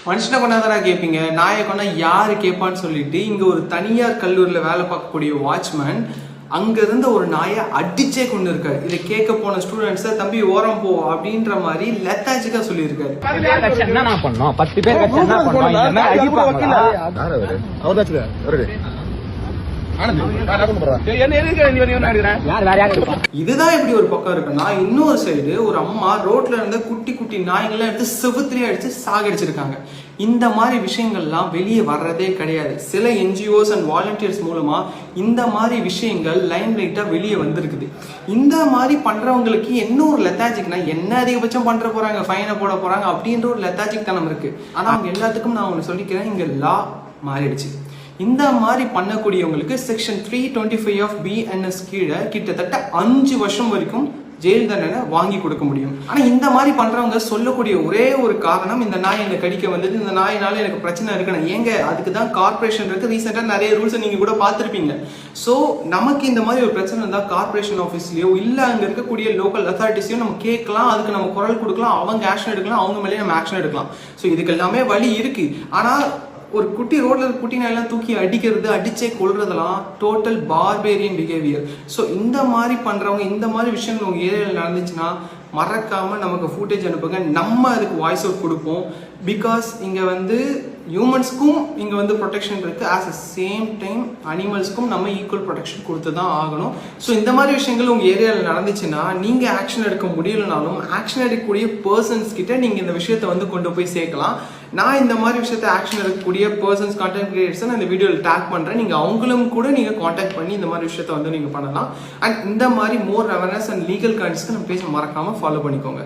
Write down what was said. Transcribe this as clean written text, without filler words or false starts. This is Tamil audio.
மனுஷனை கொண்டாதாரா கேட்பீங்க, நாயை கொண்டா யாரு கேட்பான்னு சொல்லிட்டு இங்க ஒரு தனியார் கல்லூரியில வேலை பார்க்கக்கூடிய வாட்ச்மேன் அங்க இருந்த ஒரு நாயை அடிச்சே கொண்டு இருக்காரு. இதை கேட்க போன ஸ்டூடெண்ட்ஸ் தம்பி ஓரம் போ அப்படின்ற மாதிரி லெத்தாஜிக்கா சொல்லியிருக்காரு. இதுதான் இப்படி ஒரு பக்கம் இருக்குன்னா, இன்னொரு சைடு ஒரு அம்மா ரோட்ல இருந்த குட்டி குட்டி நாய்கள்லாம் எடுத்து செவுத்துலயே அடிச்சு சாகடிச்சிருக்காங்க. இந்த மாதிரி விஷயங்கள்லாம் வெளியே வர்றதே கிடையாது. சில என்ஜிஓஸ் அண்ட் வாலண்டியர்ஸ் மூலமா இந்த மாதிரி விஷயங்கள் லைன் லைட்டா வெளியே வந்திருக்குது. இந்த மாதிரி பண்றவங்களுக்கு என்ன ஒரு லெத்தாஜிக்னா, என்ன அதிகபட்சம் பண்ற போறாங்க, ஃபைனை போட போறாங்க அப்படின்ற ஒரு லெத்தாஜிக் தனம் இருக்கு. ஆனா அவங்க எல்லாத்துக்கும் நான் ஒன்று சொல்லிக்கிறேன், இங்க லா மாறிடுச்சு. இந்த மாதிரி பண்ணக்கூடியவங்களுக்கு செக்ஷன் 325 ஆஃப் BNS கீழே கிட்டத்தட்ட 5 வருஷம் வரைக்கும் ஜெயில் தண்டனை வாங்கி கொடுக்க முடியும். ஆனா இந்த மாதிரி பண்றவங்க சொல்லக்கூடிய ஒரே ஒரு காரணம், இந்த நாய் என்னை கடிக்க வந்தது, இந்த நாயினால எனக்கு பிரச்சனை இருக்குன்னு. ஏங்க, அதுக்கு தான் கார்பரேஷன் இருக்கு. ரீசெண்டா நிறைய ரூல்ஸ் நீங்க கூட பார்த்துருப்பீங்க. ஸோ நமக்கு இந்த மாதிரி ஒரு பிரச்சனை இருந்தால் கார்பரேஷன் ஆஃபீஸ்லயோ இல்ல அங்க இருக்கக்கூடிய லோக்கல் அத்தாரிட்டிஸையும் நம்ம கேட்கலாம், அதுக்கு நம்ம குரல் கொடுக்கலாம், அவங்க ஆக்ஷன் எடுக்கலாம், அவங்க மேலேயே நம்ம ஆக்ஷன் எடுக்கலாம். ஸோ இதுக்கு எல்லாமே வழி இருக்கு. ஆனா ஒரு குட்டி ரோட்ல குட்டி நாயெல்லாம் தூக்கி அடிக்கிறது, அடிச்சே கொள்றதெல்லாம் டோட்டல் பார்பேரியன் பிஹேவியர். ஸோ இந்த மாதிரி பண்றவங்க, இந்த மாதிரி விஷயங்கள் உங்க ஏரியாவில் நடந்துச்சுன்னா மறக்காம நமக்கு ஃபுட்டேஜ் அனுப்புங்க. நம்ம அதுக்கு வாய்ஸ் அவுட் கொடுப்போம். பிகாஸ் இங்க ஹியூமன்ஸ்க்கும் இங்க ப்ரொடெக்ஷன் இருக்கு. ஆஸ் அ சேம் டைம் அனிமல்ஸ்க்கும் நம்ம ஈக்குவல் ப்ரொடெக்ஷன் கொடுத்து தான் ஆகணும். ஸோ இந்த மாதிரி விஷயங்கள் உங்க ஏரியாவில் நடந்துச்சுன்னா நீங்க ஆக்ஷன் எடுக்க முடியலனாலும் ஆக்ஷன் எடுக்கக்கூடிய பர்சன்ஸ் கிட்ட நீங்க இந்த விஷயத்தை கொண்டு போய் சேர்க்கலாம். நான் இந்த மாதிரி விஷயத்தை ஆக்ஷன் எடுக்கக்கூடிய பர்சன்ஸ், கண்டென்ட் கிரியேட்டர்ஸ் நான் இந்த வீடியோவில் டேக் பண்றேன். நீங்க அவங்களும் கூட நீங்க கான்டாக்ட் பண்ணி இந்த மாதிரி விஷயத்தை நீங்க பண்ணலாம். அண்ட் இந்த மாதிரி மோர் அவேர்னஸ் அண்ட் லீகல் கைண்ட்ஸ்க்கு நம்ம பேஜ் மறக்காம ஃபாலோ பண்ணிக்கோங்க.